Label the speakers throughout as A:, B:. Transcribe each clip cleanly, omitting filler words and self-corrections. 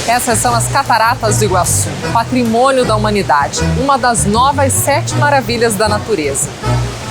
A: Essas são as Cataratas do Iguaçu, patrimônio da humanidade, uma das novas 7 maravilhas da natureza.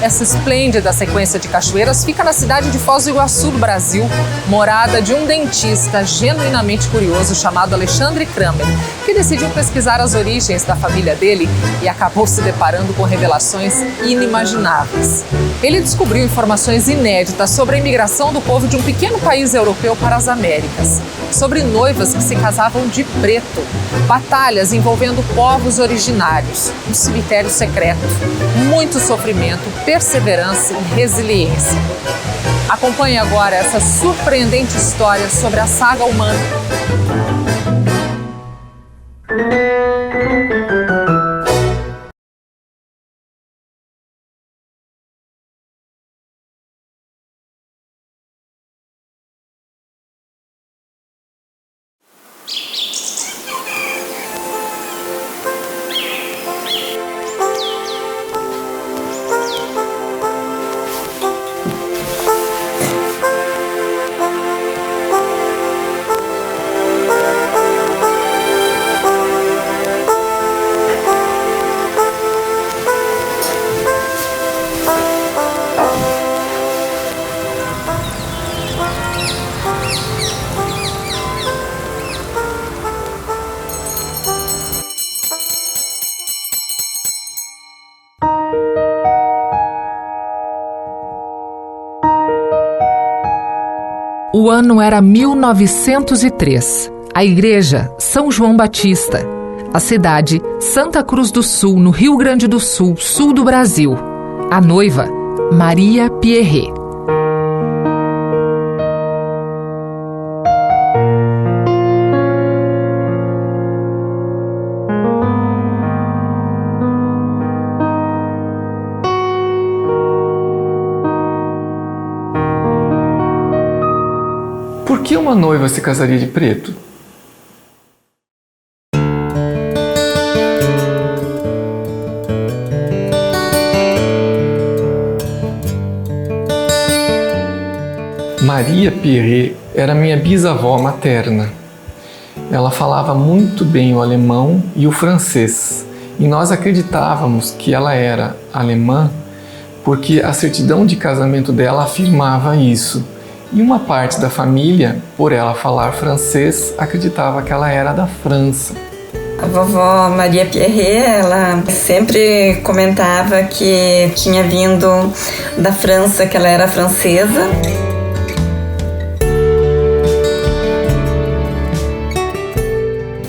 A: Essa esplêndida sequência de cachoeiras fica na cidade de Foz do Iguaçu, do Brasil, morada de um dentista genuinamente curioso chamado Alexandre Kramer, que decidiu pesquisar as origens da família dele e acabou se deparando com revelações inimagináveis. Ele descobriu informações inéditas sobre a imigração do povo de um pequeno país europeu para as Américas, sobre noivas que se casavam de preto, batalhas envolvendo povos originários, um cemitério secreto, muito sofrimento, perseverança e resiliência. Acompanhe agora essa surpreendente história sobre a saga humana.
B: O ano era 1903. A igreja, São João Batista. A cidade, Santa Cruz do Sul, no Rio Grande do Sul, sul do Brasil. A noiva, Maria Pierret.
C: Por que uma noiva se casaria de preto? Maria Pierret era minha bisavó materna. Ela falava muito bem o alemão e o francês, e nós acreditávamos que ela era alemã porque a certidão de casamento dela afirmava isso. E uma parte da família, por ela falar francês, acreditava que ela era da França.
D: A vovó Maria Pierret, ela sempre comentava que tinha vindo da França, que ela era francesa.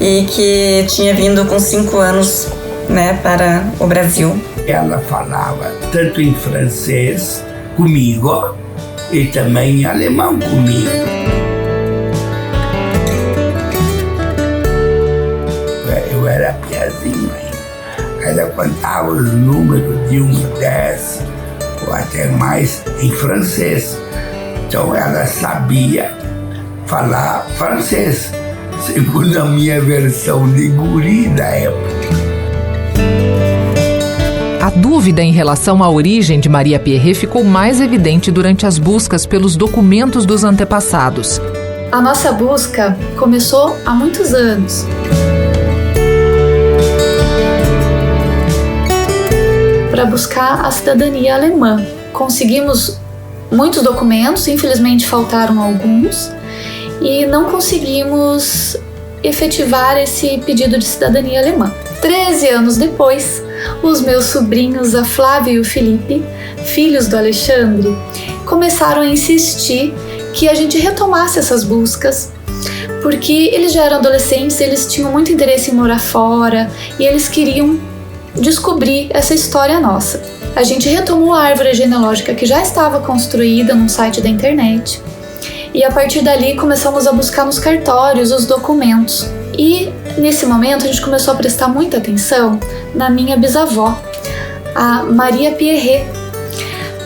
D: E que tinha vindo com 5 anos, para o Brasil.
E: Ela falava tanto em francês comigo e também em alemão comigo. Eu era piazinho ainda. Ela contava os números de 1 a 10 ou até mais em francês. Então ela sabia falar francês, segundo a minha versão de guri da época.
B: A dúvida em relação à origem de Maria Pierret ficou mais evidente durante as buscas pelos documentos dos antepassados.
F: A nossa busca começou há muitos anos. Para buscar a cidadania alemã. Conseguimos muitos documentos, infelizmente faltaram alguns, e não conseguimos efetivar esse pedido de cidadania alemã. 13 anos depois, os meus sobrinhos, a Flávia e o Felipe, filhos do Alexandre, começaram a insistir que a gente retomasse essas buscas, porque eles já eram adolescentes, eles tinham muito interesse em morar fora e eles queriam descobrir essa história nossa. A gente retomou a árvore genealógica que já estava construída num site da internet e a partir dali começamos a buscar nos cartórios os documentos. E nesse momento a gente começou a prestar muita atenção na minha bisavó, a Maria Pierret,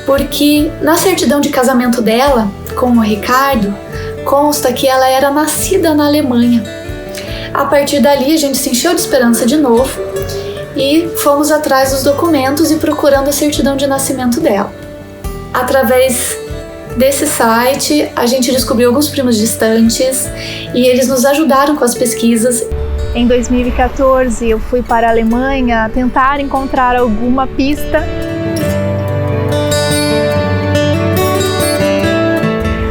F: porque na certidão de casamento dela com o Ricardo consta que ela era nascida na Alemanha. A partir dali a gente se encheu de esperança de novo e fomos atrás dos documentos e procurando a certidão de nascimento dela. Através desse site, a gente descobriu alguns primos distantes e eles nos ajudaram com as pesquisas.
G: Em 2014, eu fui para a Alemanha tentar encontrar alguma pista.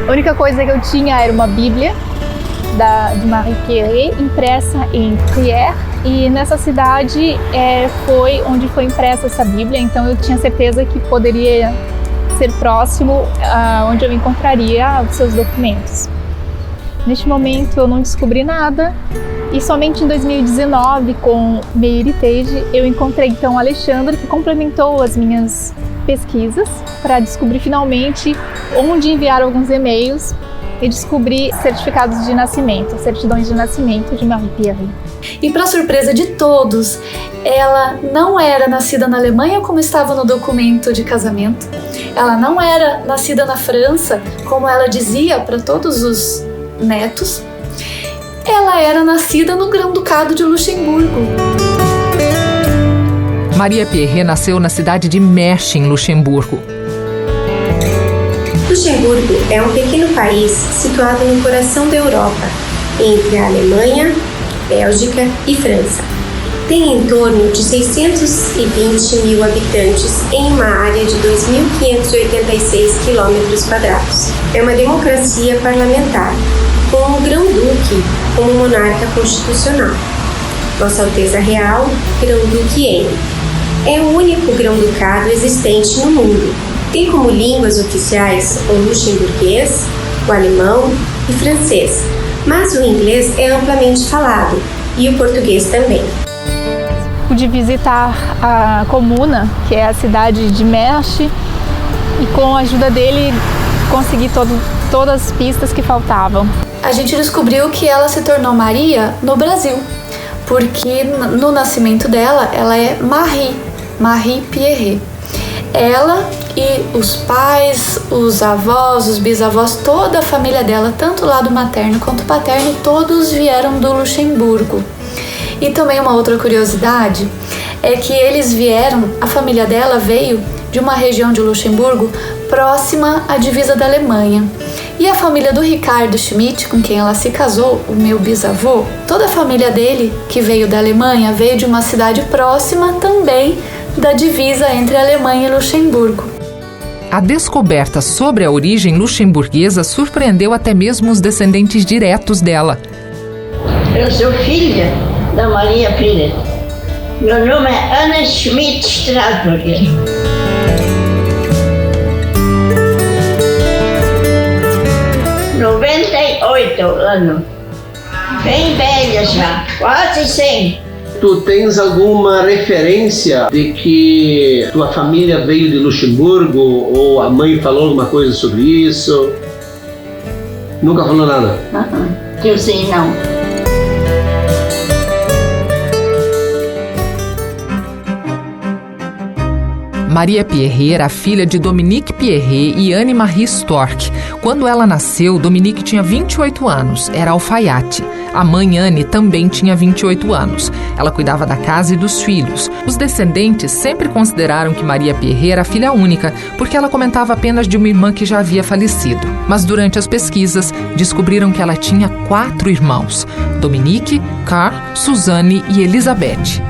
G: A única coisa que eu tinha era uma Bíblia de Marie Pierret, impressa em Trier, e nessa cidade foi onde foi impressa essa Bíblia, então eu tinha certeza que poderia ser próximo onde eu encontraria os seus documentos. Neste momento eu não descobri nada, e somente em 2019, com MeioHeritage, eu encontrei então o Alexandre, que complementou as minhas pesquisas para descobrir finalmente onde enviar alguns e-mails e descobrir certificados de nascimento, certidões de nascimento de Marie Pierret.
F: E para surpresa de todos, ela não era nascida na Alemanha como estava no documento de casamento. Ela não era nascida na França, como ela dizia para todos os netos. Ela era nascida no Grão-Ducado de Luxemburgo.
B: Maria Pierret nasceu na cidade de Mersch, em Luxemburgo.
H: Luxemburgo é um pequeno país situado no coração da Europa, entre a Alemanha, Bélgica e França. Tem em torno de 620 mil habitantes em uma área de 2.586 km². É uma democracia parlamentar, com o Grão-Duque como monarca constitucional. Vossa Alteza Real, Grão-Duque N. É o único grão-ducado existente no mundo. Tem como línguas oficiais o luxemburguês, o alemão e francês, mas o inglês é amplamente falado e o português também.
G: Pude visitar a comuna, que é a cidade de Mersch, e com a ajuda dele consegui todas as pistas que faltavam.
F: A gente descobriu que ela se tornou Maria no Brasil, porque no nascimento dela, ela é Marie Pierret. Ela e os pais, os avós, os bisavós, toda a família dela, tanto o lado materno quanto paterno, todos vieram do Luxemburgo. E também uma outra curiosidade é que a família dela veio de uma região de Luxemburgo próxima à divisa da Alemanha. E a família do Ricardo Schmidt, com quem ela se casou, o meu bisavô, toda a família dele, que veio da Alemanha, veio de uma cidade próxima também da divisa entre a Alemanha e Luxemburgo.
B: A descoberta sobre a origem luxemburguesa surpreendeu até mesmo os descendentes diretos dela.
I: Eu sou filha da Maria Pierret. Meu nome é Anna Schmidt Strasburger. ...98 anos. Bem velha já, quase 100.
J: Tu tens alguma referência de que tua família veio de Luxemburgo ou a mãe falou alguma coisa sobre isso? Nunca falou nada?
I: Que eu sei, não.
B: Maria Pierret era filha de Dominique Pierret e Anne-Marie Storck. Quando ela nasceu, Dominique tinha 28 anos, era alfaiate. A mãe Anne também tinha 28 anos. Ela cuidava da casa e dos filhos. Os descendentes sempre consideraram que Maria Pierret era filha única, porque ela comentava apenas de uma irmã que já havia falecido. Mas durante as pesquisas, descobriram que ela tinha 4 irmãos: Dominique, Karl, Suzanne e Elizabeth.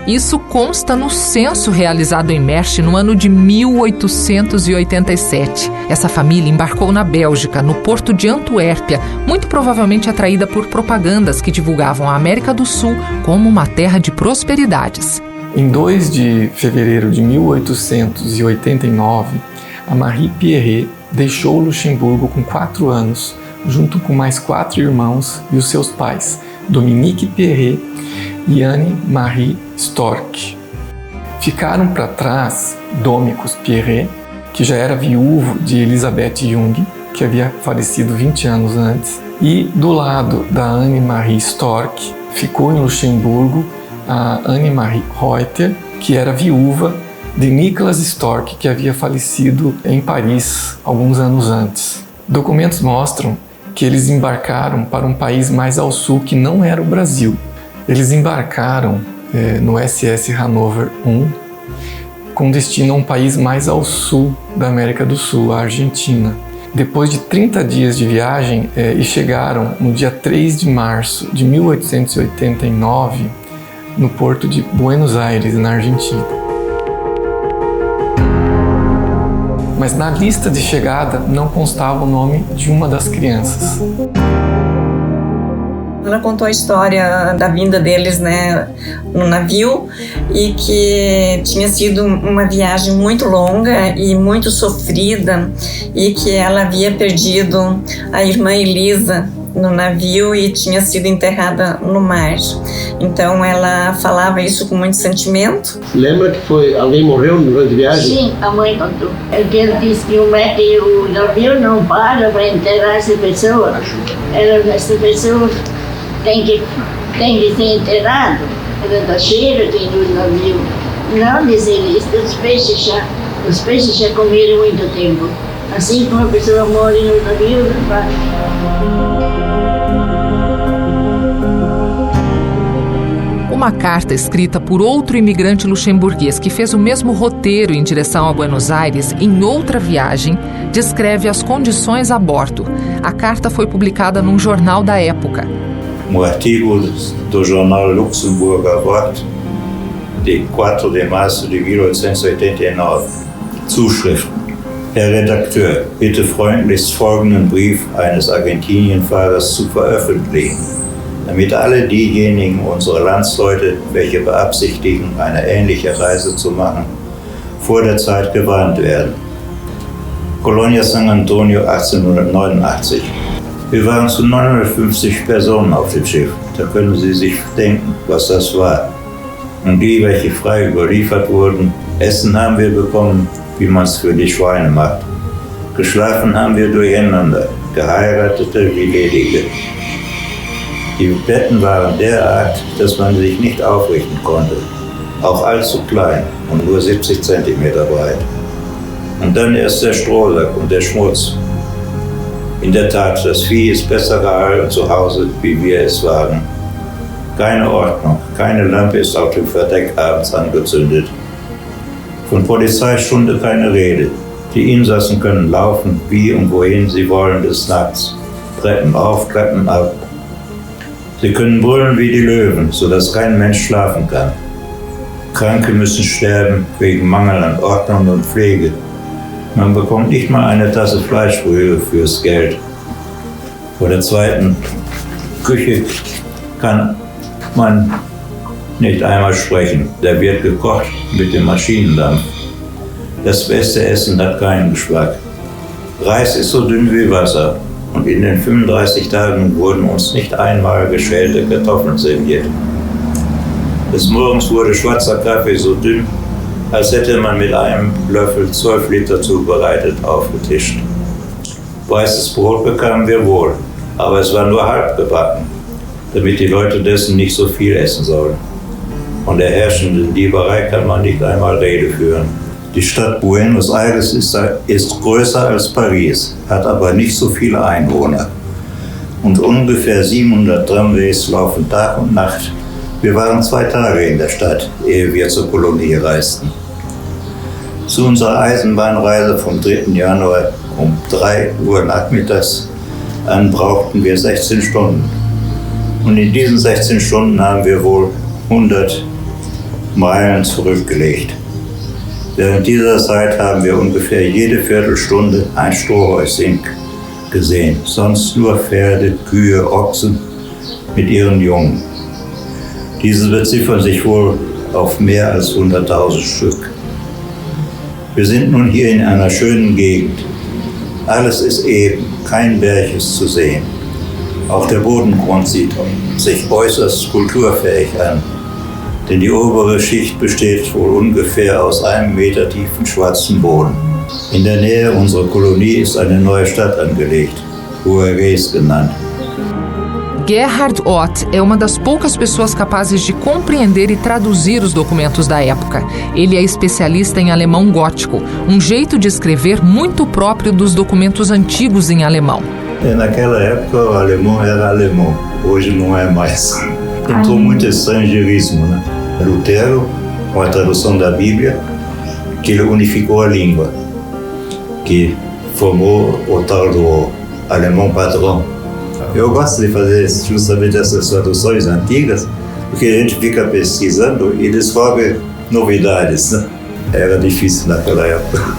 B: Isso consta no censo realizado em Mersch no ano de 1887. Essa família embarcou na Bélgica, no porto de Antuérpia, muito provavelmente atraída por propagandas que divulgavam a América do Sul como uma terra de prosperidades.
C: Em 2 de fevereiro de 1889, a Marie Pierret deixou Luxemburgo com 4 anos, junto com mais 4 irmãos e os seus pais, Dominique Pierret e Anne-Marie Storck. Ficaram para trás Domicus Pierret, que já era viúvo de Elizabeth Jung, que havia falecido 20 anos antes, e do lado da Anne-Marie Storck ficou em Luxemburgo a Anne-Marie Reuter, que era viúva de Nicholas Storck, que havia falecido em Paris alguns anos antes. Documentos mostram que eles embarcaram para um país mais ao sul que não era o Brasil. Eles embarcaram no SS Hanover I com destino a um país mais ao sul da América do Sul, a Argentina. Depois de 30 dias de viagem, e chegaram no dia 3 de março de 1889 no porto de Buenos Aires, na Argentina. Mas na lista de chegada não constava o nome de uma das crianças.
D: Ela contou a história da vinda deles, né, no navio, e que tinha sido uma viagem muito longa e muito sofrida, e que ela havia perdido a irmã Elisa no navio e tinha sido enterrada no mar. Então ela falava isso com muito sentimento.
J: Lembra que alguém morreu durante a viagem?
I: Sim, a mãe contou. Ele disse que o navio não para enterrar essa pessoa. Essa pessoa tem que ser enterrado. Ela está cheia de no navio. Não dizer isso, os peixes já comeram muito tempo. Assim como a pessoa morre no navio, não vai.
B: Uma carta escrita por outro imigrante luxemburguês que fez o mesmo roteiro em direção a Buenos Aires em outra viagem descreve as condições a bordo. A carta foi publicada num jornal da época.
K: Um artigo do jornal Luxemburger Wort de 4 de março de 1889. Zuschrift. Herr Redakteur, bitte freundlichst folgenden Brief eines Argentinienfahrers zu veröffentlichen, damit alle diejenigen unserer Landsleute, welche beabsichtigen, eine ähnliche Reise zu machen, vor der Zeit gewarnt werden. Colonia San Antonio, 1889. Wir waren zu 950 Personen auf dem Schiff. Da können Sie sich denken, was das war. Und die, welche frei überliefert wurden, Essen haben wir bekommen, wie man es für die Schweine macht. Geschlafen haben wir durcheinander, Geheiratete wie Ledige. Die Betten waren derart, dass man sich nicht aufrichten konnte, auch allzu klein und nur 70 Zentimeter breit. Und dann erst der Strohsack und der Schmutz. In der Tat, das Vieh ist besser gehalten zu Hause, wie wir es waren. Keine Ordnung, keine Lampe ist auf dem Verdeck abends angezündet. Von Polizeistunde keine Rede. Die Insassen können laufen, wie und wohin sie wollen des Nachts. Treppen auf, Treppen ab. Sie können brüllen wie die Löwen, sodass kein Mensch schlafen kann. Kranke müssen sterben wegen Mangel an Ordnung und Pflege. Man bekommt nicht mal eine Tasse Fleischbrühe fürs Geld. Vor der zweiten Küche kann man nicht einmal sprechen. Da wird gekocht mit dem Maschinendampf. Das beste Essen hat keinen Geschmack. Reis ist so dünn wie Wasser. Und in den 35 Tagen wurden uns nicht einmal geschälte Kartoffeln serviert. Des Morgens wurde schwarzer Kaffee so dünn, als hätte man mit einem Löffel 12 Liter zubereitet aufgetischt. Weißes Brot bekamen wir wohl, aber es war nur halb gebacken, damit die Leute dessen nicht so viel essen sollen. Von der herrschenden Dieberei kann man nicht einmal Rede führen. Die Stadt Buenos Aires ist größer als Paris, hat aber nicht so viele Einwohner. Und ungefähr 700 Tramways laufen Tag und Nacht. Wir waren 2 Tage in der Stadt, ehe wir zur Kolonie reisten. Zu unserer Eisenbahnreise vom 3. Januar um 3 Uhr nachmittags an brauchten wir 16 Stunden. Und in diesen 16 Stunden haben wir wohl 100 Meilen zurückgelegt. Während dieser Zeit haben wir ungefähr jede Viertelstunde ein Strohhäuschen gesehen, sonst nur Pferde, Kühe, Ochsen mit ihren Jungen. Diese beziffern sich wohl auf mehr als 100.000 Stück. Wir sind nun hier in einer schönen Gegend. Alles ist eben, kein Berg ist zu sehen. Auch der Bodengrund sieht sich äußerst kulturfähig an. Denn die obere Schicht besteht wohl ungefähr aus 1 Meter tiefen schwarzen Boden. In der Nähe unserer Kolonie ist eine neue Stadt angelegt, Juarez genannt.
B: Gerhard Ott é uma das poucas pessoas capazes de compreender e traduzir os documentos da época. Ele é especialista em alemão gótico, um jeito de escrever muito próprio dos documentos antigos em alemão.
K: Naquela época o alemão era alemão, hoje não é mais. Entrou muito estrangeirismo, né? Lutero, com a tradução da Bíblia, que ele unificou a língua, que formou o tal do alemão padrão. Eu gosto de fazer justamente essas traduções antigas, porque a gente fica pesquisando e descobre novidades, né? Era difícil naquela época.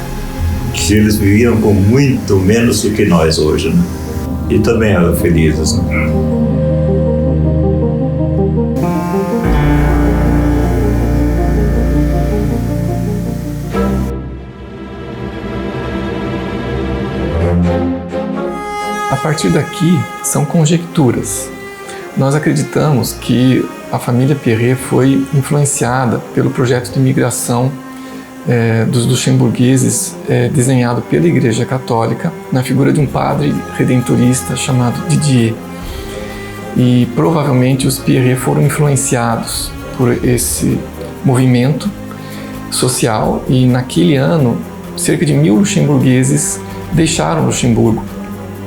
K: Eles viviam com muito menos do que nós hoje, né? E também eram felizes, né?
C: A partir daqui, são conjecturas. Nós acreditamos que a família Perret foi influenciada pelo projeto de migração dos luxemburgueses desenhado pela Igreja Católica na figura de um padre redentorista chamado Didier. E provavelmente os Perret foram influenciados por esse movimento social e naquele ano cerca de 1.000 luxemburgueses deixaram Luxemburgo.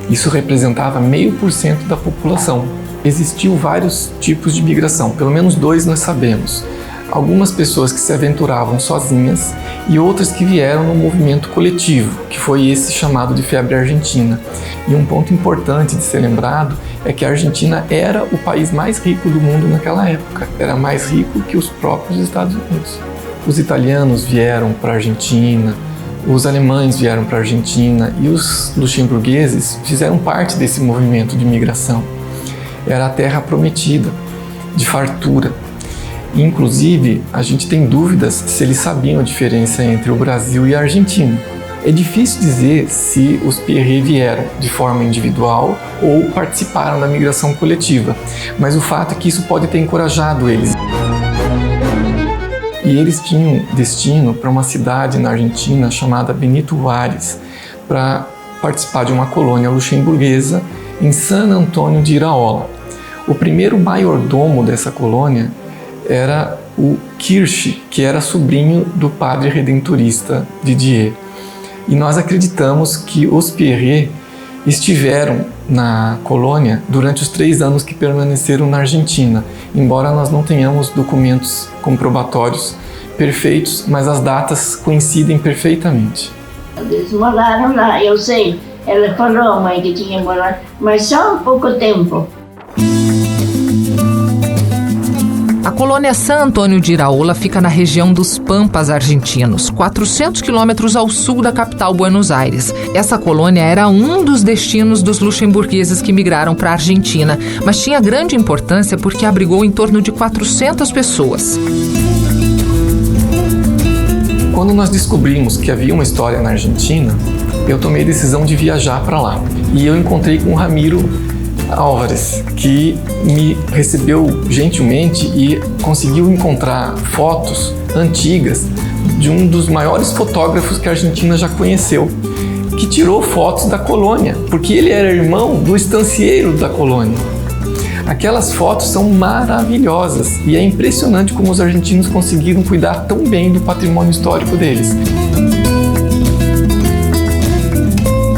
C: Isso representava 0,5% da população. Existiu vários tipos de migração, pelo menos 2 nós sabemos. Algumas pessoas que se aventuravam sozinhas e outras que vieram no movimento coletivo, que foi esse chamado de febre argentina. E um ponto importante de ser lembrado é que a Argentina era o país mais rico do mundo naquela época. Era mais rico que os próprios Estados Unidos. Os italianos vieram para a Argentina, os alemães vieram para a Argentina e os luxemburgueses fizeram parte desse movimento de migração. Era a terra prometida, de fartura. Inclusive, a gente tem dúvidas se eles sabiam a diferença entre o Brasil e a Argentina. É difícil dizer se os Perret vieram de forma individual ou participaram da migração coletiva, mas o fato é que isso pode ter encorajado eles. E eles tinham destino para uma cidade na Argentina chamada Benito Juárez, para participar de uma colônia luxemburguesa em San Antônio de Iraola. O primeiro maiordomo dessa colônia era o Kirsch, que era sobrinho do padre redentorista Didier. E nós acreditamos que os Perret estiveram na colônia durante os 3 anos que permaneceram na Argentina, embora nós não tenhamos documentos comprobatórios perfeitos, mas as datas coincidem perfeitamente.
I: Eles moraram lá, eu sei, ela falou, mãe, que tinha morado, mas só um pouco tempo.
B: A colônia San Antônio de Iraola fica na região dos Pampas argentinos, 400 quilômetros ao sul da capital Buenos Aires. Essa colônia era um dos destinos dos luxemburgueses que migraram para a Argentina, mas tinha grande importância porque abrigou em torno de 400 pessoas.
C: Quando nós descobrimos que havia uma história na Argentina, eu tomei a decisão de viajar para lá. E eu encontrei com o Ramiro Álvares, que me recebeu gentilmente e conseguiu encontrar fotos antigas de um dos maiores fotógrafos que a Argentina já conheceu, que tirou fotos da colônia, porque ele era irmão do estancieiro da colônia. Aquelas fotos são maravilhosas e é impressionante como os argentinos conseguiram cuidar tão bem do patrimônio histórico deles.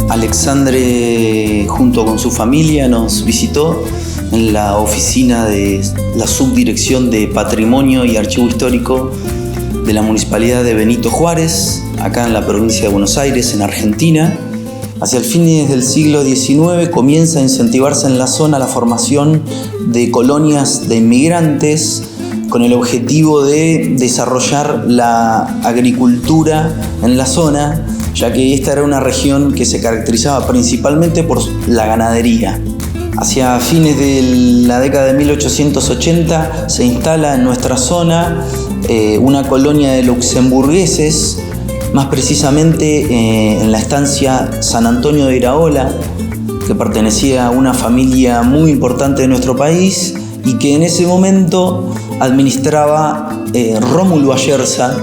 L: Alexandre, junto con su familia, nos visitó en la oficina de la Subdirección de Patrimonio y Archivo Histórico de la Municipalidad de Benito Juárez, acá en la provincia de Buenos Aires, en Argentina. Hacia el fines del siglo XIX comienza a incentivarse en la zona la formación de colonias de inmigrantes con el objetivo de desarrollar la agricultura en la zona, ya que esta era una región que se caracterizaba principalmente por la ganadería. Hacia fines de la década de 1880 se instala en nuestra zona una colonia de luxemburgueses, más precisamente en la estancia San Antonio de Iraola, que pertenecía a una familia muy importante de nuestro país y que en ese momento administraba Rómulo Ayerza,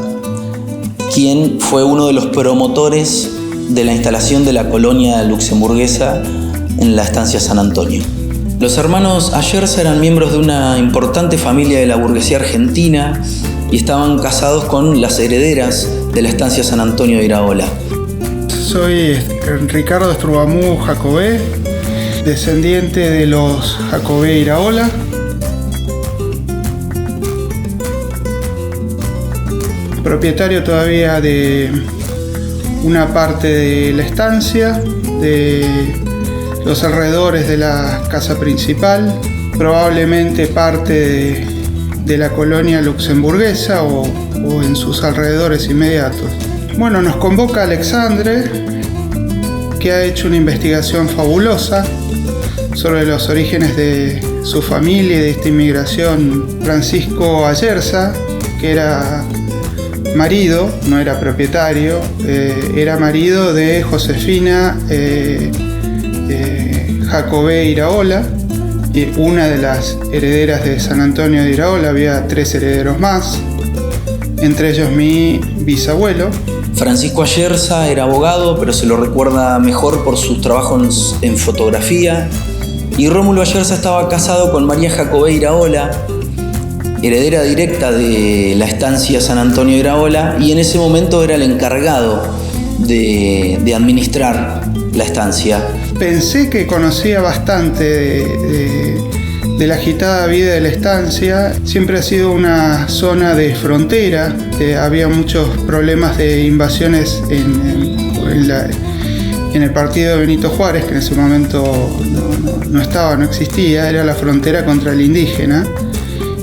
L: quien fue uno de los promotores de la instalación de la colonia luxemburguesa en la estancia San Antonio. Los hermanos Ayerza eran miembros de una importante familia de la burguesía argentina y estaban casados con las herederas de la estancia San Antonio de Iraola.
M: Soy Ricardo Estrubamú Jacobé, descendiente de los Jacobé Iraola. Propietario todavía de una parte de la estancia, de los alrededores de la casa principal, probablemente parte de la colonia luxemburguesa o en sus alrededores inmediatos. Bueno, nos convoca Alexandre, que ha hecho una investigación fabulosa sobre los orígenes de su familia y de esta inmigración. Francisco Ayerza, que era marido, no era propietario, era marido de Josefina Jacobé Iraola, una de las herederas de San Antonio de Iraola. Había 3 herederos más, entre ellos mi bisabuelo.
L: Francisco Ayerza era abogado, pero se lo recuerda mejor por sus trabajos en fotografía. Y Rómulo Ayerza estaba casado con María Jacobé Iraola, heredera directa de la estancia San Antonio de Iraola, y en ese momento era el encargado de administrar la estancia.
M: Pensé que conocía bastante de la agitada vida de la estancia. Siempre ha sido una zona de frontera, había muchos problemas de invasiones en el partido de Benito Juárez, que en ese momento no existía, era la frontera contra el indígena,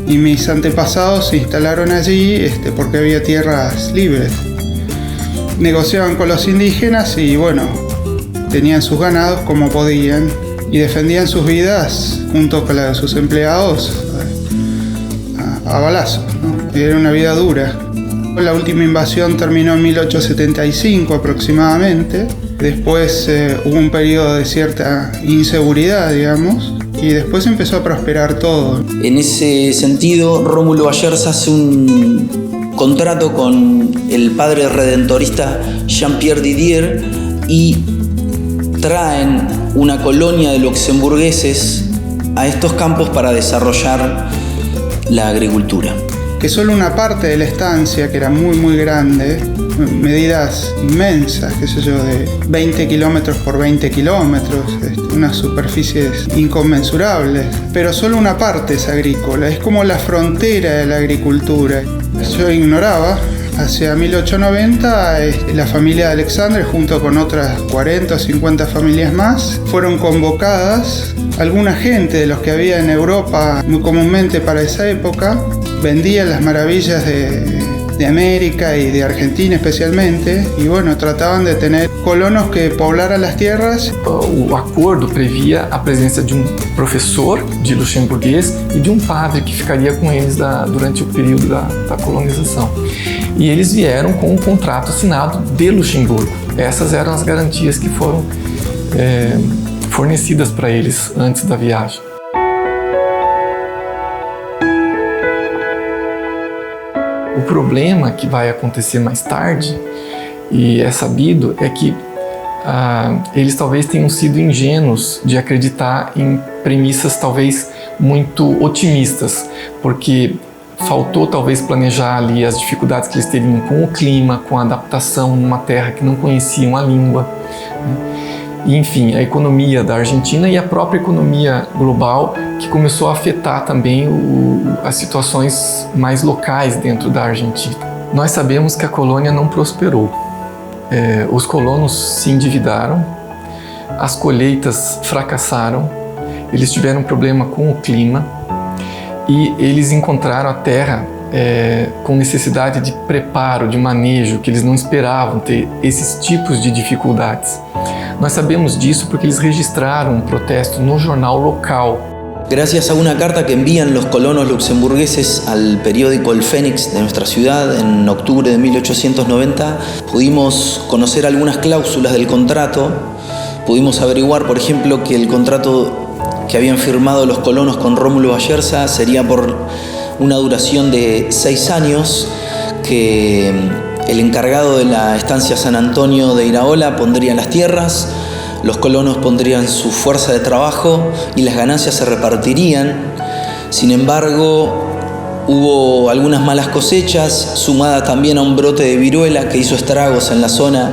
M: y mis antepasados se instalaron allí porque había tierras libres. Negociaban con los indígenas y bueno, tenían sus ganados como podían y defendían sus vidas junto con la de sus empleados a balazos, ¿no? Era una vida dura. La última invasión terminó en 1875 aproximadamente. Después hubo un periodo de cierta inseguridad, digamos, y después empezó a prosperar todo.
L: En ese sentido, Rómulo Ayerza hace un contrato con el padre redentorista Jean-Pierre Didier y traen una colonia de luxemburgueses a estos campos para desarrollar la agricultura.
M: Que solo una parte de la estancia, que era muy grande, medidas inmensas, qué sé yo, de 20 kilómetros por 20 kilómetros, unas superficies inconmensurables, pero solo una parte es agrícola, es como la frontera de la agricultura. Yo ignoraba. Hacia 1890 la familia de Alexandre, junto con otras 40 o 50 familias más, fueron convocadas. Alguna gente de los que había en Europa, muy comúnmente para esa época, vendía las maravillas de América y de Argentina especialmente, y bueno, trataban de tener colonos que poblaran las tierras.
C: O acordo previa a presença de professor de luxemburguês e de padre que ficaria com eles durante o período da colonização. E eles vieram com um contrato assinado de Luxemburgo. Essas eram as garantias que foram fornecidas para eles antes da viagem. O problema que vai acontecer mais tarde, e é sabido, é que eles talvez tenham sido ingênuos de acreditar em premissas talvez muito otimistas, porque faltou talvez planejar ali as dificuldades que eles teriam com o clima, com a adaptação numa terra que não conheciam a língua, e enfim, a economia da Argentina e a própria economia global, que começou a afetar também as situações mais locais dentro da Argentina. Nós sabemos que a colônia não prosperou. Os colonos se endividaram, as colheitas fracassaram, eles tiveram problema com o clima e eles encontraram a terra com necessidade de preparo, de manejo, que eles não esperavam ter esses tipos de dificuldades. Nós sabemos disso porque eles registraram um protesto no jornal local.
L: Gracias a una carta que envían los colonos luxemburgueses al periódico El Fénix de nuestra ciudad en octubre de 1890, pudimos conocer algunas cláusulas del contrato. Pudimos averiguar, por ejemplo, que el contrato que habían firmado los colonos con Rómulo Ayerza sería por una duración de 6 años, que el encargado de la estancia San Antonio de Iraola pondría las tierras, los colonos pondrían su fuerza de trabajo y las ganancias se repartirían. Sin embargo, hubo algunas malas cosechas, sumada también a un brote de viruela que hizo estragos en la zona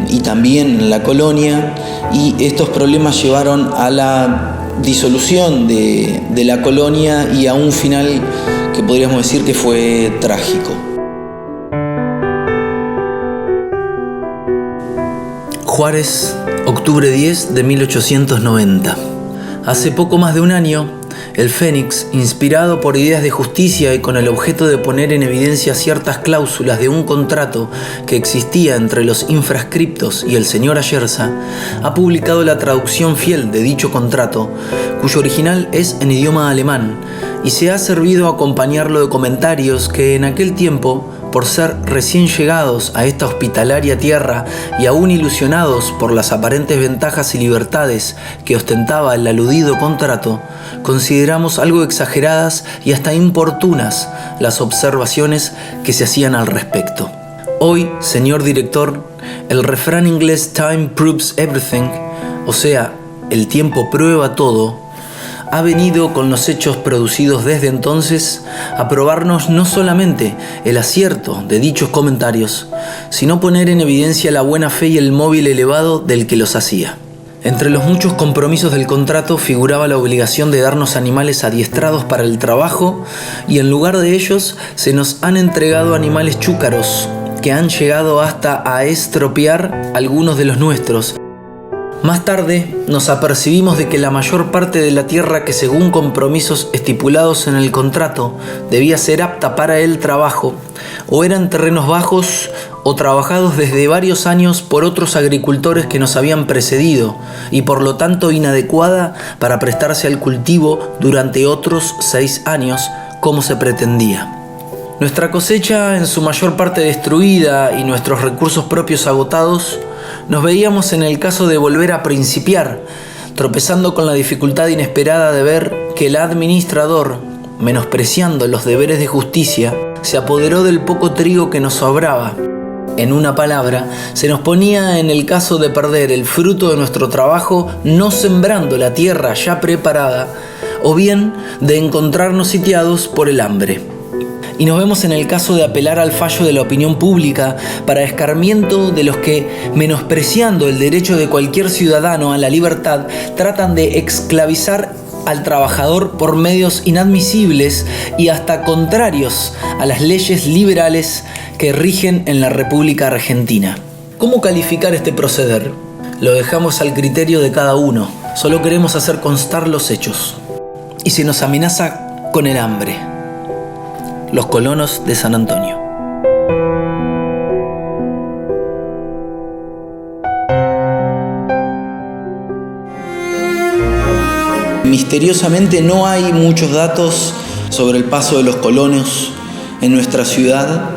L: y también en la colonia, y estos problemas llevaron a la disolución de la colonia y a un final que podríamos decir que fue trágico. Juárez, octubre 10 de 1890. Hace poco más de un año, el Fénix, inspirado por ideas de justicia y con el objeto de poner en evidencia ciertas cláusulas de un contrato que existía entre los infrascriptos y el señor Ayerza, ha publicado la traducción fiel de dicho contrato, cuyo original es en idioma alemán, y se ha servido a acompañarlo de comentarios que en aquel tiempo, por ser recién llegados a esta hospitalaria tierra y aún ilusionados por las aparentes ventajas y libertades que ostentaba el aludido contrato, consideramos algo exageradas y hasta importunas las observaciones que se hacían al respecto. Hoy, señor director, el refrán inglés "Time proves everything", o sea, el tiempo prueba todo, ha venido con los hechos producidos desde entonces a probarnos no solamente el acierto de dichos comentarios, sino poner en evidencia la buena fe y el móvil elevado del que los hacía. Entre los muchos compromisos del contrato figuraba la obligación de darnos animales adiestrados para el trabajo, y en lugar de ellos se nos han entregado animales chúcaros que han llegado hasta a estropear algunos de los nuestros. Más tarde nos apercibimos de que la mayor parte de la tierra que, según compromisos estipulados en el contrato, debía ser apta para el trabajo, o eran terrenos bajos o trabajados desde varios años por otros agricultores que nos habían precedido, y por lo tanto inadecuada para prestarse al cultivo durante otros 6 años, como se pretendía. Nuestra cosecha, en su mayor parte destruida, y nuestros recursos propios agotados, nos veíamos en el caso de volver a principiar, tropezando con la dificultad inesperada de ver que el administrador, menospreciando los deberes de justicia, se apoderó del poco trigo que nos sobraba. En una palabra, se nos ponía en el caso de perder el fruto de nuestro trabajo no sembrando la tierra ya preparada, o bien de encontrarnos sitiados por el hambre. Y nos vemos en el caso de apelar al fallo de la opinión pública para escarmiento de los que, menospreciando el derecho de cualquier ciudadano a la libertad, tratan de esclavizar al trabajador por medios inadmisibles y hasta contrarios a las leyes liberales que rigen en la República Argentina. ¿Cómo calificar este proceder? Lo dejamos al criterio de cada uno. Solo queremos hacer constar los hechos. Y se nos amenaza con el hambre. Los colonos de San Antonio. Misteriosamente no hay muchos datos sobre el paso de los colonos en nuestra ciudad.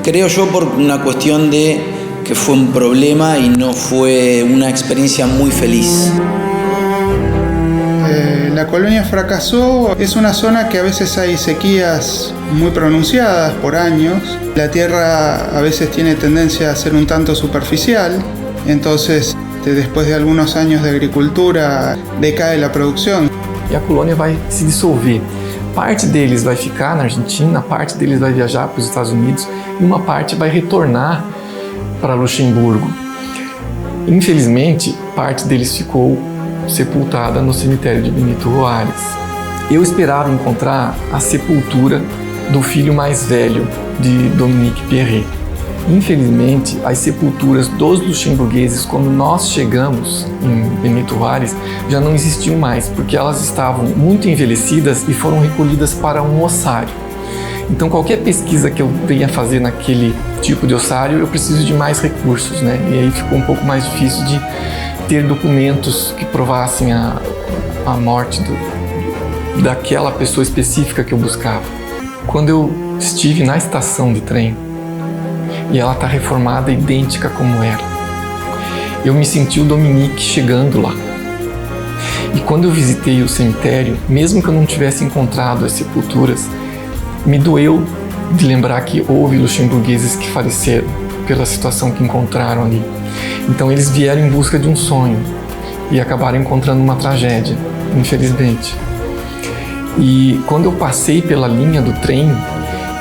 L: Creo yo por una cuestión de que fue un problema y no fue una experiencia muy feliz.
M: La colonia fracasó, es una zona que a veces hay sequías muy pronunciadas por años. La tierra a veces tiene tendencia a ser un tanto superficial, entonces después de algunos años de agricultura decae la producción.
C: E a colônia vai se dissolver. Parte deles vai ficar na Argentina, parte deles vai viajar para os Estados Unidos e uma parte vai retornar para Luxemburgo. Infelizmente, parte deles ficou sepultada no cemitério de Benito Juárez. Eu esperava encontrar a sepultura do filho mais velho de Dominique Perret. Infelizmente, as sepulturas dos luxemburgueses, quando nós chegamos em Benito Juárez, já não existiam mais, porque elas estavam muito envelhecidas e foram recolhidas para um ossário. Então, qualquer pesquisa que eu venha fazer naquele tipo de ossário, eu preciso de mais recursos, né? E aí ficou um pouco mais difícil de ter documentos que provassem a morte daquela pessoa específica que eu buscava. Quando eu estive na estação de trem, e ela está reformada, idêntica como era, eu me senti o Dominique chegando lá. E quando eu visitei o cemitério, mesmo que eu não tivesse encontrado as sepulturas, me doeu de lembrar que houve luxemburgueses que faleceram pela situação que encontraram ali. Então eles vieram em busca de um sonho e acabaram encontrando uma tragédia, infelizmente. E quando eu passei pela linha do trem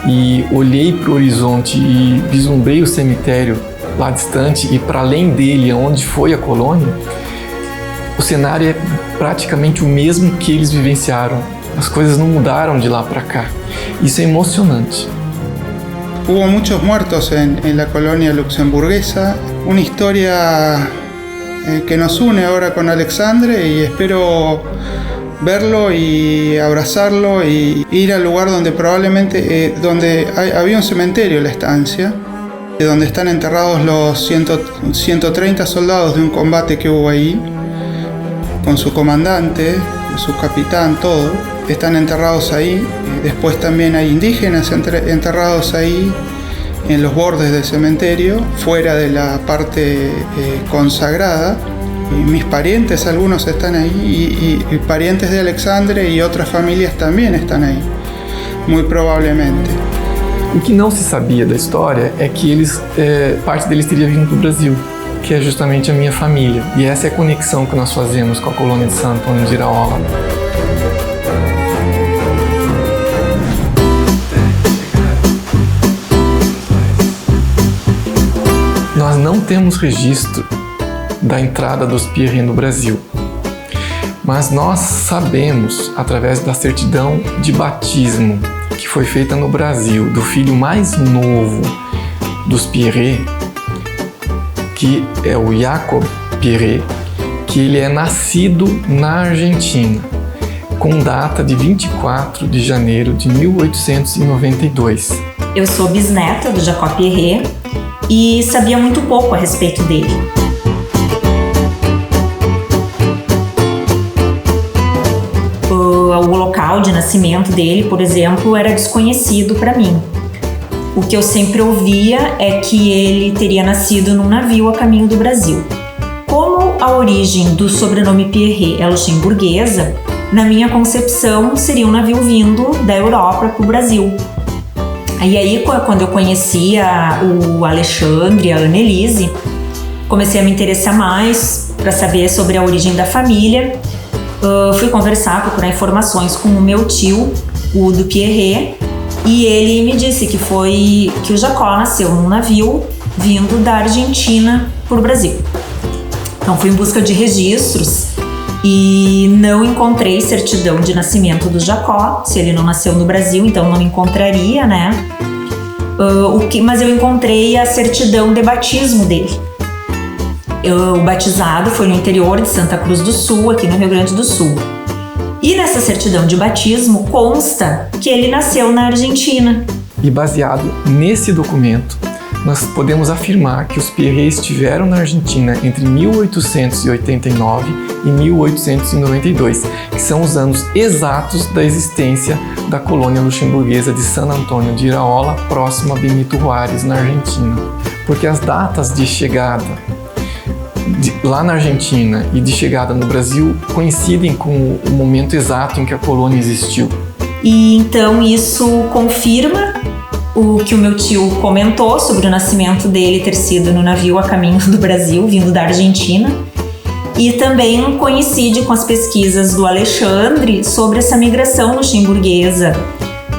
C: e olhei para o horizonte e vislumbrei o cemitério lá distante e para além dele, onde foi a colônia, o cenário é praticamente o mesmo que eles vivenciaram. As coisas não mudaram de lá para cá. Isso é emocionante.
M: Hubo muchos muertos en la colonia luxemburguesa, una historia que nos une ahora con Alexandre, y espero verlo y abrazarlo y ir al lugar donde probablemente había un cementerio en la estancia, donde están enterrados los 130 soldados de un combate que hubo ahí, con su comandante, su capitán, todo. Están enterrados ahí. Después también hay indígenas enterrados ahí, en los bordes del cementerio, fuera de la parte consagrada. Y mis parientes, algunos están ahí, y parientes de Alexandre y otras familias também estão aí, muito provavelmente.
C: O que não se sabia da história é que parte deles teria vindo para o Brasil, que é justamente a minha família. E essa é a conexão que nós fazemos com a colônia de Santo Antônio de Iraola. Nós não temos registro da entrada dos Pierret no Brasil, mas nós sabemos, através da certidão de batismo que foi feita no Brasil do filho mais novo dos Pierret, que é o Jacob Pierret, que ele é nascido na Argentina, com data de 24 de janeiro de 1892.
N: Eu sou bisneta do Jacob Pierret e sabia muito pouco a respeito dele. O local de nascimento dele, por exemplo, era desconhecido para mim. O que eu sempre ouvia é que ele teria nascido num navio a caminho do Brasil. Como a origem do sobrenome Pierret é luxemburguesa, na minha concepção seria um navio vindo da Europa para o Brasil. E aí, quando eu conhecia o Alexandre e a Annelise, comecei a me interessar mais para saber sobre a origem da família. Fui conversar, procurar informações com o meu tio, o do Pierret, e ele me disse que o Jacó nasceu num navio vindo da Argentina para o Brasil. Então fui em busca de registros e não encontrei certidão de nascimento do Jacó. Se ele não nasceu no Brasil, então não encontraria, né? Mas eu encontrei a certidão de batismo dele. O batizado foi no interior de Santa Cruz do Sul, aqui no Rio Grande do Sul. E nessa certidão de batismo consta que ele nasceu na Argentina.
C: E baseado nesse documento, nós podemos afirmar que os Pierret estiveram na Argentina entre 1889 e 1892, que são os anos exatos da existência da colônia luxemburguesa de San Antônio de Iraola, próximo a Benito Juárez, na Argentina. Porque as datas de chegada lá na Argentina e de chegada no Brasil coincidem com o momento exato em que a colônia existiu.
N: E então isso confirma o que o meu tio comentou sobre o nascimento dele ter sido no navio a caminho do Brasil, vindo da Argentina, e também coincide com as pesquisas do Alexandre sobre essa migração luxemburguesa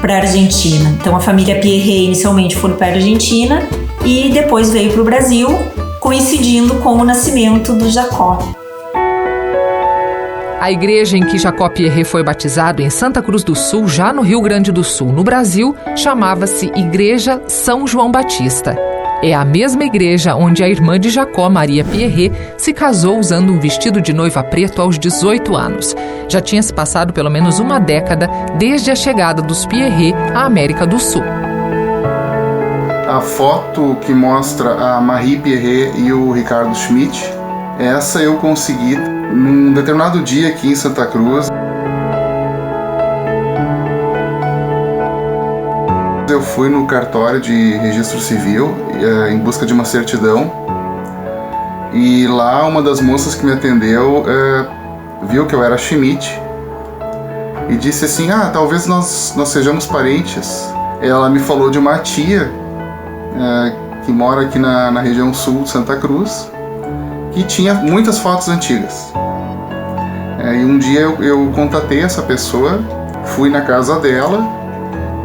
N: para a Argentina. Então a família Pierret inicialmente foi para a Argentina e depois veio para o Brasil, coincidindo com o nascimento do Jacó.
B: A igreja em que Jacó Pierret foi batizado em Santa Cruz do Sul, já no Rio Grande do Sul, no Brasil, chamava-se Igreja São João Batista. É a mesma igreja onde a irmã de Jacó, Maria Pierret, se casou usando um vestido de noiva preto aos 18 anos. Já tinha se passado pelo menos uma década desde a chegada dos Pierret à América do Sul.
O: A foto que mostra a Marie Pierret e o Ricardo Schmidt, essa eu consegui num determinado dia aqui em Santa Cruz. Eu fui no cartório de registro civil em busca de uma certidão, e lá uma das moças que me atendeu viu que eu era Schmidt e disse assim: talvez nós sejamos parentes. Ela me falou de uma tia que mora aqui na região sul de Santa Cruz, que tinha muitas fotos antigas. E um dia eu contatei essa pessoa, fui na casa dela,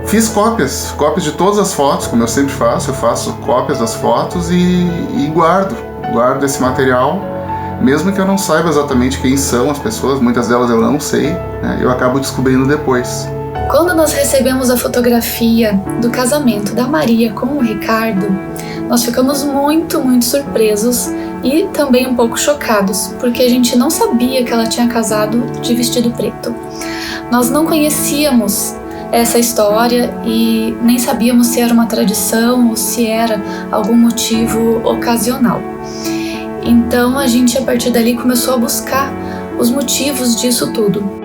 O: fiz cópias de todas as fotos, como eu sempre faço. Eu faço cópias das fotos e guardo esse material, mesmo que eu não saiba exatamente quem são as pessoas. Muitas delas eu não sei, né? Eu acabo descobrindo depois.
F: Quando nós recebemos a fotografia do casamento da Maria com o Ricardo, nós ficamos muito, muito surpresos e também um pouco chocados, porque a gente não sabia que ela tinha casado de vestido preto. Nós não conhecíamos essa história e nem sabíamos se era uma tradição ou se era algum motivo ocasional. Então a gente, a partir dali, começou a buscar os motivos disso tudo.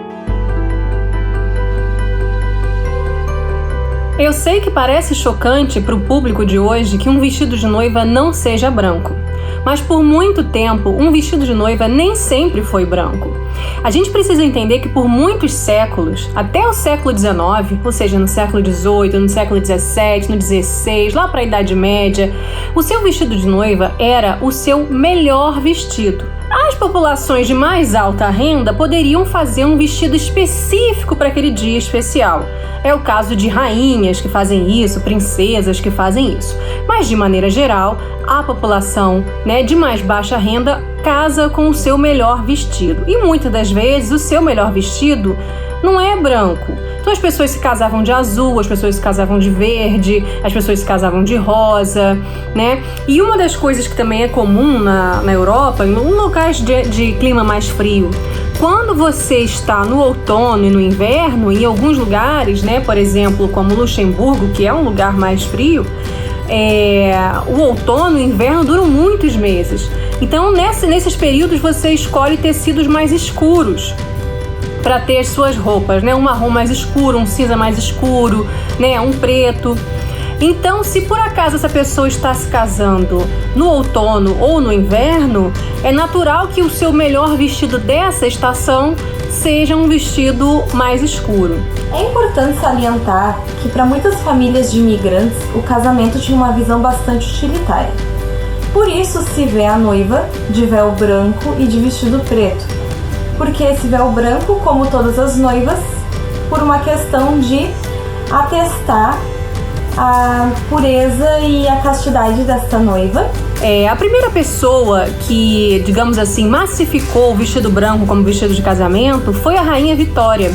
P: Eu sei que parece chocante para o público de hoje que um vestido de noiva não seja branco. Mas por muito tempo, um vestido de noiva nem sempre foi branco. A gente precisa entender que por muitos séculos, até o século XIX, ou seja, no século XVIII, no século XVII, no XVI, lá para a Idade Média, o seu vestido de noiva era o seu melhor vestido. As populações de mais alta renda poderiam fazer um vestido específico para aquele dia especial. É o caso de rainhas que fazem isso, princesas que fazem isso. Mas, de maneira geral, a população, de mais baixa renda casa com o seu melhor vestido. E muitas das vezes o seu melhor vestido não é branco. Então as pessoas se casavam de azul, as pessoas se casavam de verde, as pessoas se casavam de rosa, E uma das coisas que também é comum na Europa, em locais de clima mais frio, quando você está no outono e no inverno, em alguns lugares, por exemplo, como Luxemburgo, que é um lugar mais frio, o outono e o inverno duram muitos meses. Então, nesses períodos, você escolhe tecidos mais escuros para ter as suas roupas, um marrom mais escuro, um cinza mais escuro, um preto. Então, se por acaso essa pessoa está se casando no outono ou no inverno, é natural que o seu melhor vestido dessa estação seja um vestido mais escuro.
N: É importante salientar que para muitas famílias de imigrantes, o casamento tinha uma visão bastante utilitária. Por isso se vê a noiva de véu branco e de vestido preto. Porque esse véu branco, como todas as noivas, por uma questão de atestar a pureza e a castidade desta noiva.
P: A primeira pessoa que, digamos assim, massificou o vestido branco como vestido de casamento foi a Rainha Vitória.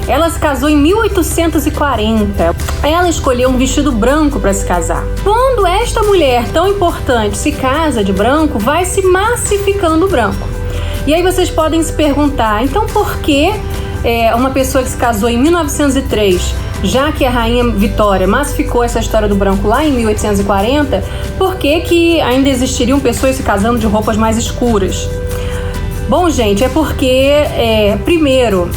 P: Ela se casou em 1840. Ela escolheu um vestido branco para se casar. Quando esta mulher tão importante se casa de branco, vai se massificando o branco. E aí vocês podem se perguntar, então por que uma pessoa que se casou em 1903, já que a Rainha Vitória massificou essa história do branco lá em 1840, por que ainda existiriam pessoas se casando de roupas mais escuras? Bom, gente, é porque, primeiro,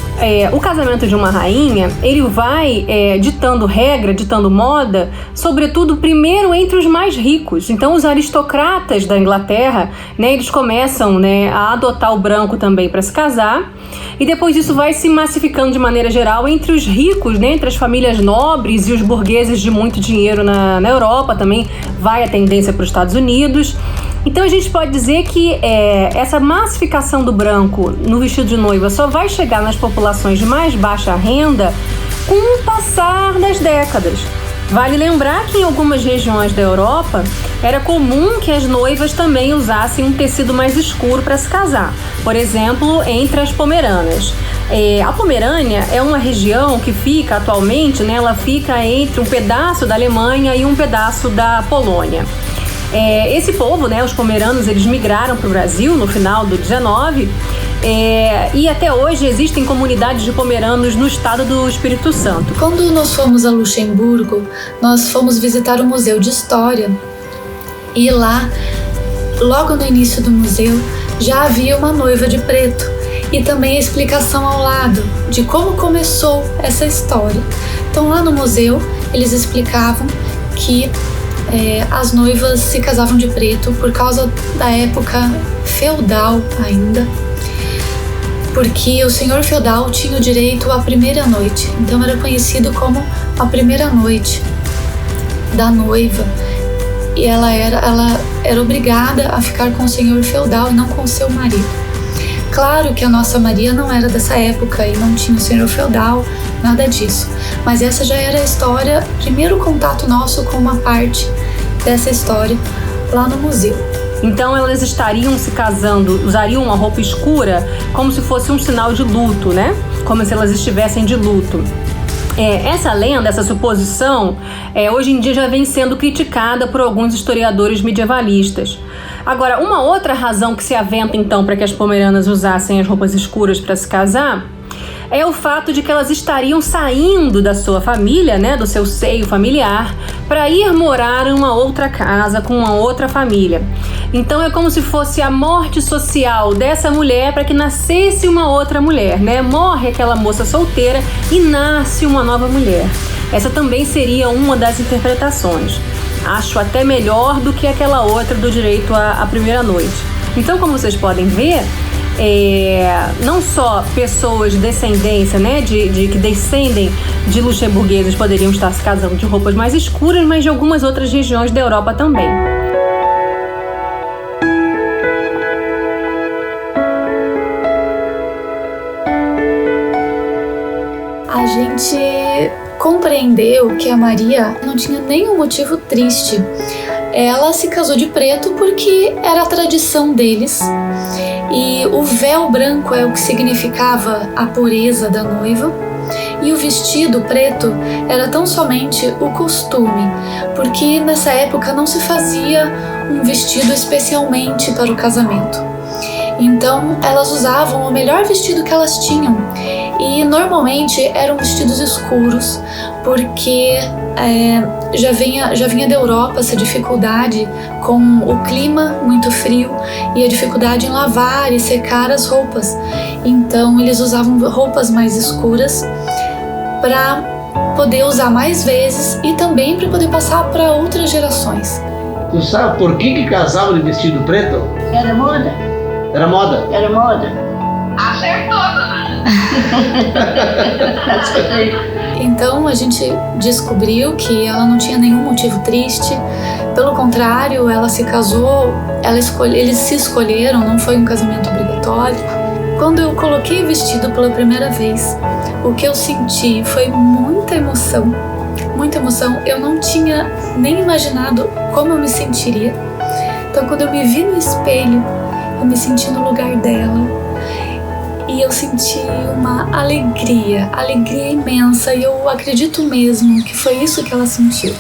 P: o casamento de uma rainha, ele vai ditando regra, ditando moda, sobretudo, primeiro, entre os mais ricos. Então, os aristocratas da Inglaterra, eles começam a adotar o branco também para se casar, e depois isso vai se massificando de maneira geral entre os ricos, entre as famílias nobres e os burgueses de muito dinheiro na Europa, também vai a tendência para os Estados Unidos. Então a gente pode dizer que essa massificação do branco no vestido de noiva só vai chegar nas populações de mais baixa renda com o passar das décadas. Vale lembrar que em algumas regiões da Europa era comum que as noivas também usassem um tecido mais escuro para se casar. Por exemplo, entre as Pomeranas. A Pomerânia é uma região que fica atualmente, ela fica entre um pedaço da Alemanha e um pedaço da Polônia. Esse povo, os pomeranos, eles migraram para o Brasil no final do 19 e até hoje existem comunidades de pomeranos no estado do Espírito Santo.
F: Quando nós fomos a Luxemburgo, nós fomos visitar o Museu de História e lá, logo no início do museu, já havia uma noiva de preto e também a explicação ao lado de como começou essa história. Então lá no museu eles explicavam que as noivas se casavam de preto por causa da época feudal ainda, porque o senhor feudal tinha o direito à primeira noite, então era conhecido como a primeira noite da noiva, e ela era obrigada a ficar com o senhor feudal e não com o seu marido. Claro que a nossa Maria não era dessa época e não tinha o senhor feudal, nada disso. Mas essa já era a história, primeiro contato nosso com uma parte dessa história lá no museu.
P: Então elas estariam se casando, usariam uma roupa escura como se fosse um sinal de luto, Como se elas estivessem de luto. Essa lenda, essa suposição, hoje em dia já vem sendo criticada por alguns historiadores medievalistas. Agora, uma outra razão que se aventa então para que as pomeranas usassem as roupas escuras para se casar é o fato de que elas estariam saindo da sua família, né, do seu seio familiar, para ir morar em uma outra casa com uma outra família. Então é como se fosse a morte social dessa mulher para que nascesse uma outra mulher, né? Morre aquela moça solteira e nasce uma nova mulher. Essa também seria uma das interpretações. Acho até melhor do que aquela outra do direito à primeira noite. Então, como vocês podem ver, não só pessoas de descendência, né, que descendem de luxemburgueses poderiam estar se casando de roupas mais escuras, mas de algumas outras regiões da Europa também.
F: A gente compreendeu que a Maria não tinha nenhum motivo triste. Ela se casou de preto porque era a tradição deles. E o véu branco é o que significava a pureza da noiva. E o vestido preto era tão somente o costume, porque nessa época não se fazia um vestido especialmente para o casamento. Então elas usavam o melhor vestido que elas tinham. E normalmente eram vestidos escuros, porque já vinha da Europa essa dificuldade com o clima muito frio e a dificuldade em lavar e secar as roupas. Então eles usavam roupas mais escuras para poder usar mais vezes e também para poder passar para outras gerações.
J: Tu sabe por que casavam de vestido preto?
I: Era moda.
J: Era moda?
I: Era moda.
Q: Acertou, dona.
F: Então a gente descobriu que ela não tinha nenhum motivo triste. Pelo contrário, ela se casou, eles se escolheram, não foi um casamento obrigatório. Quando eu coloquei o vestido pela primeira vez, o que eu senti foi muita emoção. Muita emoção. Eu não tinha nem imaginado como eu me sentiria. Então quando eu me vi no espelho, eu me senti no lugar dela. E eu senti uma alegria imensa, e eu acredito mesmo que foi isso que ela sentiu.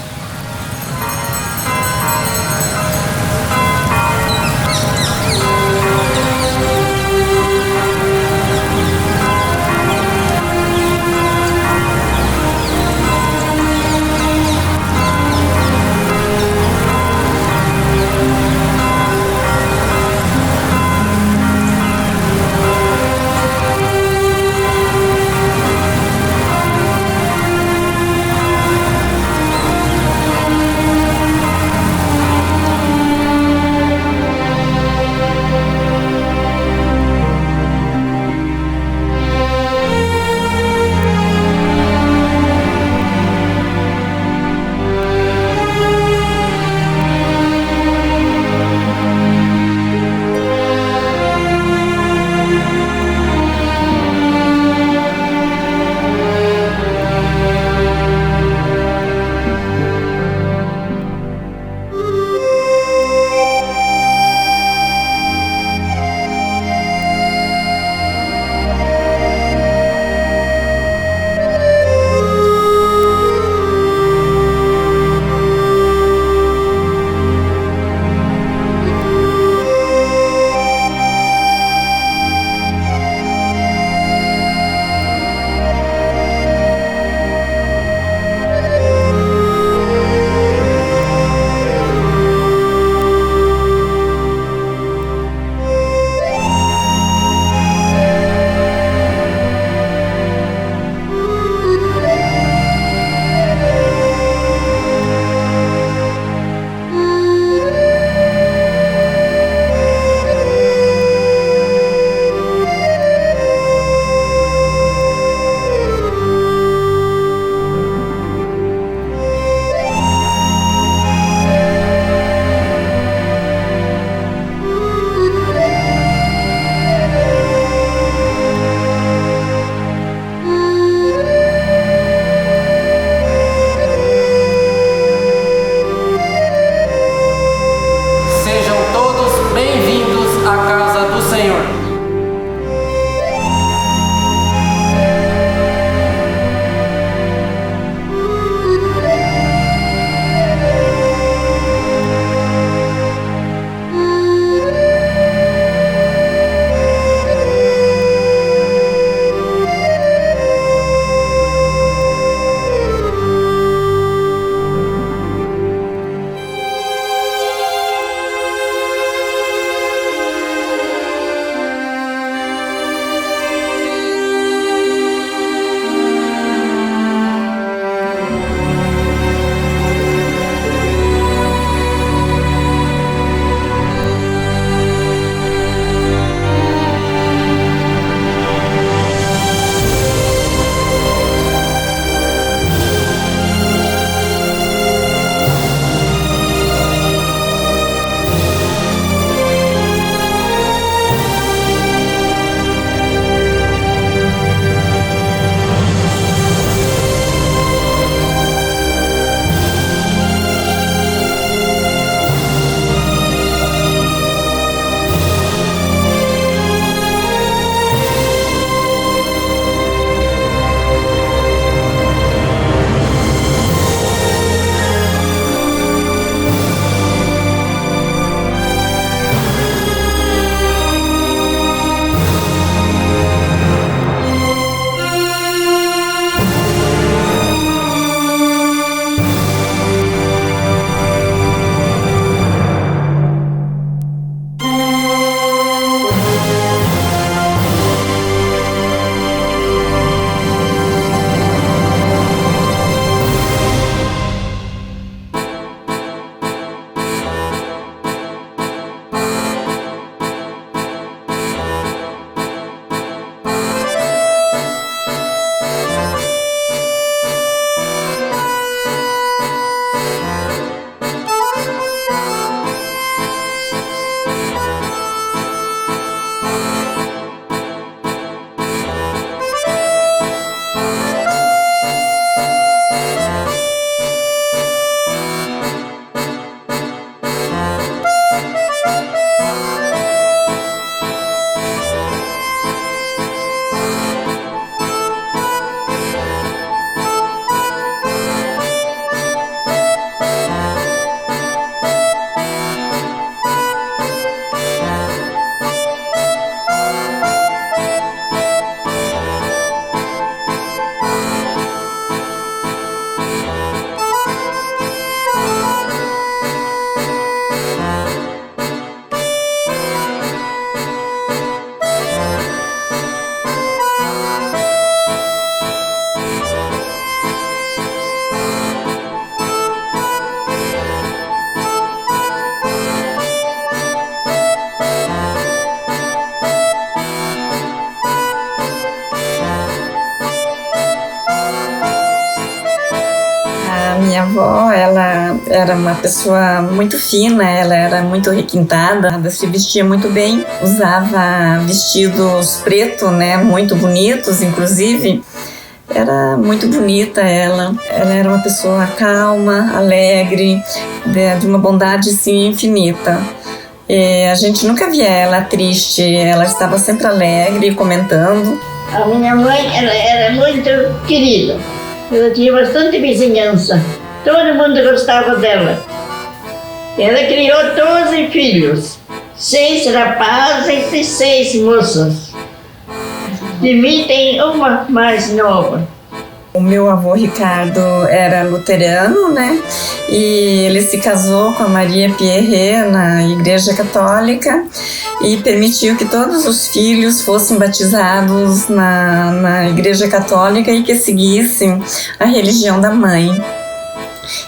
D: minha avó, ela era uma pessoa muito fina, ela era muito requintada, ela se vestia muito bem, usava vestidos pretos, né, muito bonitos, inclusive. Era muito bonita ela era uma pessoa calma, alegre, de uma bondade sim infinita. E a gente nunca via ela triste, ela estava sempre alegre, comentando.
I: A minha mãe, ela era muito querida, ela tinha bastante vizinhança, todo mundo gostava dela. Ela criou 12 filhos, 6 rapazes e 6 moças. De mim tem uma mais nova.
D: O meu avô Ricardo era luterano, né? E ele se casou com a Maria Pierre na Igreja Católica e permitiu que todos os filhos fossem batizados na Igreja Católica e que seguissem a religião da mãe.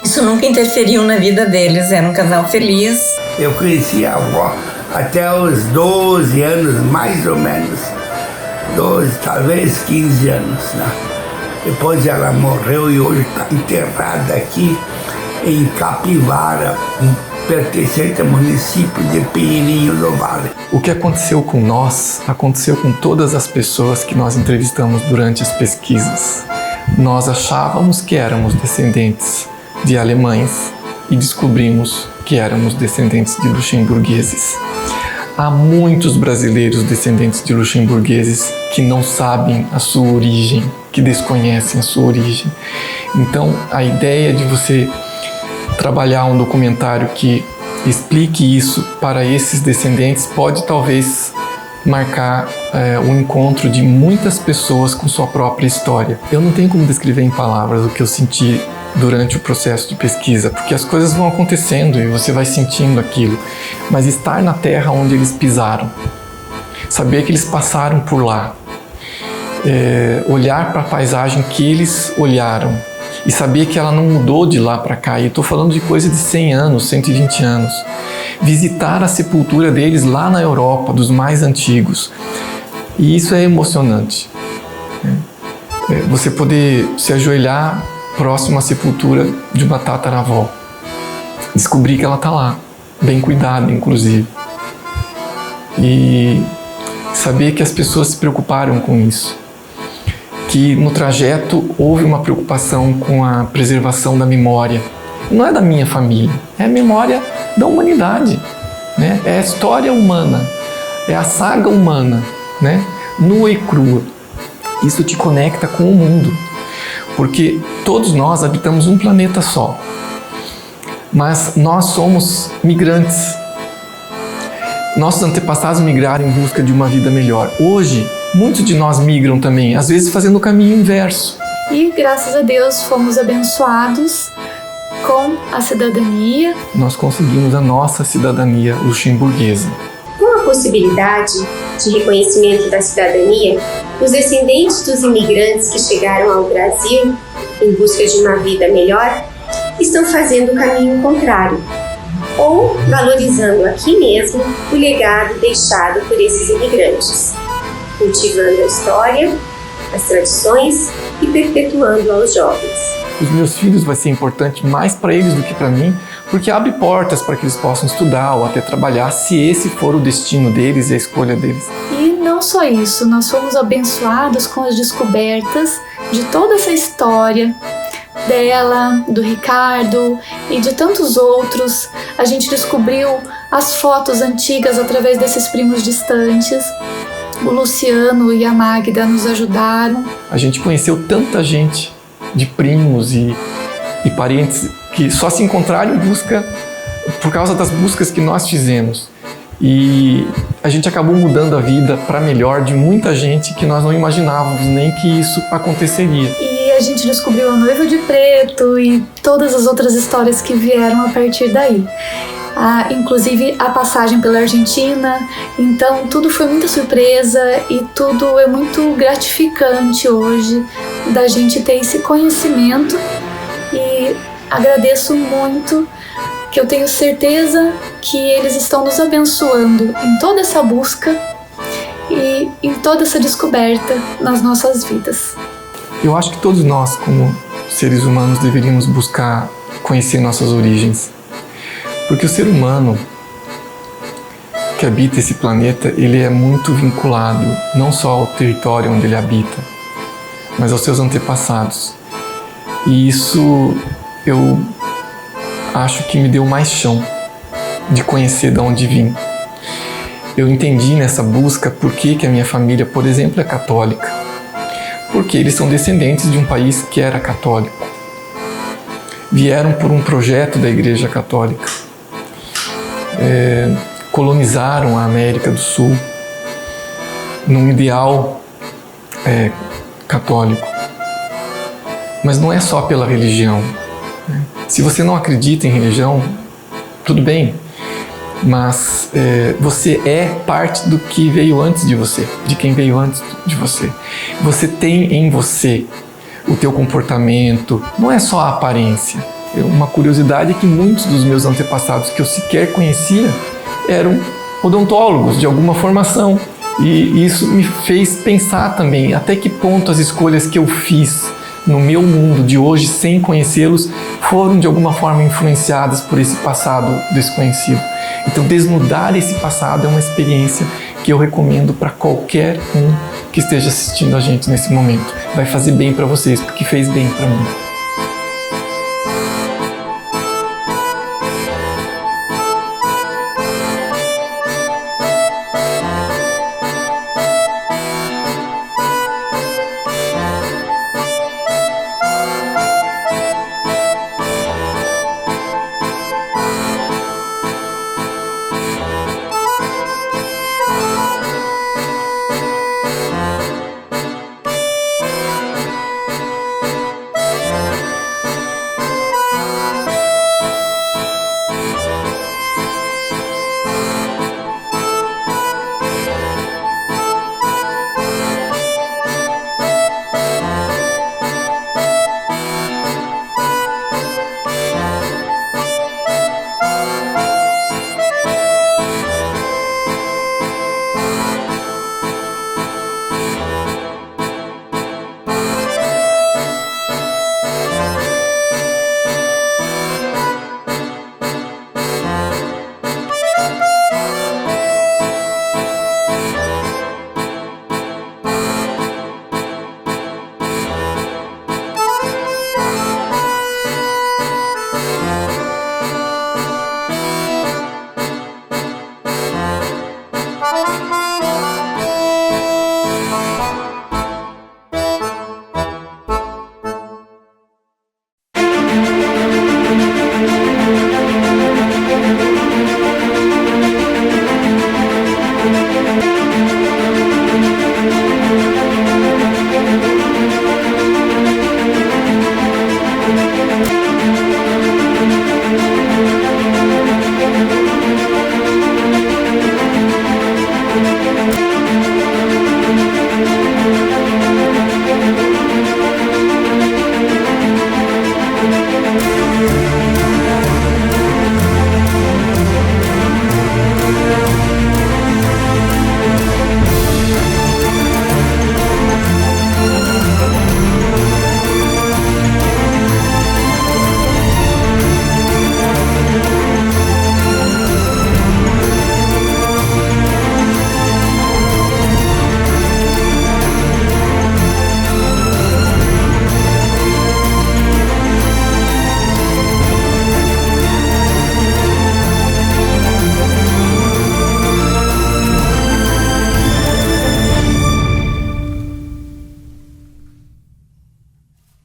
D: Isso nunca interferiu na vida deles, era um casal feliz.
E: Eu conheci a avó até os 12 anos, mais ou menos. 12, talvez 15 anos, né? Depois ela morreu e hoje está enterrada aqui em Capivara, pertencente ao município de Pinheirinho do Vale.
C: O que aconteceu com nós, aconteceu com todas as pessoas que nós entrevistamos durante as pesquisas. Nós achávamos que éramos descendentes de alemães e descobrimos que éramos descendentes de luxemburgueses. Há muitos brasileiros descendentes de luxemburgueses que não sabem a sua origem, que desconhecem a sua origem. Então, a ideia de você trabalhar um documentário que explique isso para esses descendentes pode talvez marcar o encontro de muitas pessoas com sua própria história. Eu não tenho como descrever em palavras o que eu senti durante o processo de pesquisa, porque as coisas vão acontecendo e você vai sentindo aquilo, mas estar na terra onde eles pisaram, saber que eles passaram por lá, olhar para a paisagem que eles olharam e saber que ela não mudou de lá para cá, e estou falando de coisa de 100 anos, 120 anos, visitar a sepultura deles lá na Europa, dos mais antigos, e isso é emocionante, você poder se ajoelhar próximo à sepultura de uma tataravó, descobrir que ela está lá, bem cuidada inclusive, e saber que as pessoas se preocuparam com isso, que no trajeto houve uma preocupação com a preservação da memória. Não é da minha família, é a memória da humanidade, né? É a história humana, é a saga humana, né? Nua e crua. Isso te conecta com o mundo, porque todos nós habitamos um planeta só, mas nós somos migrantes. Nossos antepassados migraram em busca de uma vida melhor. Hoje, muitos de nós migram também, às vezes fazendo o caminho inverso.
F: E graças a Deus fomos abençoados com a cidadania.
C: Nós conseguimos a nossa cidadania luxemburguesa.
H: Com a possibilidade de reconhecimento da cidadania, os descendentes dos imigrantes que chegaram ao Brasil em busca de uma vida melhor estão fazendo o caminho contrário, ou valorizando aqui mesmo o legado deixado por esses imigrantes, cultivando a história, as tradições e perpetuando aos jovens.
C: Os meus filhos vai ser importante mais para eles do que para mim, porque abre portas para que eles possam estudar ou até trabalhar, se esse for o destino deles e a escolha deles.
F: E não só isso, nós fomos abençoados com as descobertas de toda essa história dela, do Ricardo e de tantos outros. A gente descobriu as fotos antigas através desses primos distantes. O Luciano e a Magda nos ajudaram.
C: A gente conheceu tanta gente de primos e parentes que só se encontraram em busca por causa das buscas que nós fizemos. E a gente acabou mudando a vida para melhor de muita gente que nós não imaginávamos nem que isso aconteceria.
F: E a gente descobriu a Noiva de Preto e todas as outras histórias que vieram a partir daí. Inclusive a passagem pela Argentina. Então tudo foi muita surpresa e tudo é muito gratificante hoje da gente ter esse conhecimento, e agradeço muito, que eu tenho certeza que eles estão nos abençoando em toda essa busca e em toda essa descoberta nas nossas vidas.
C: Eu acho que todos nós, como seres humanos, deveríamos buscar conhecer nossas origens. Porque o ser humano que habita esse planeta, ele é muito vinculado não só ao território onde ele habita, mas aos seus antepassados. E isso eu acho que me deu mais chão de conhecer de onde vim. Eu entendi nessa busca por que a minha família, por exemplo, é católica. Porque eles são descendentes de um país que era católico. Vieram por um projeto da Igreja Católica. Colonizaram a América do Sul num ideal católico. Mas não é só pela religião. Se você não acredita em religião, tudo bem, mas você é parte do que veio antes de você, de quem veio antes de você. Você tem em você o teu comportamento, não é só a aparência. Uma curiosidade é que muitos dos meus antepassados que eu sequer conhecia eram odontólogos de alguma formação. E isso me fez pensar também até que ponto as escolhas que eu fiz no meu mundo de hoje, sem conhecê-los, foram de alguma forma influenciadas por esse passado desconhecido. Então, desnudar esse passado é uma experiência que eu recomendo para qualquer um que esteja assistindo a gente nesse momento. Vai fazer bem para vocês, porque fez bem para mim.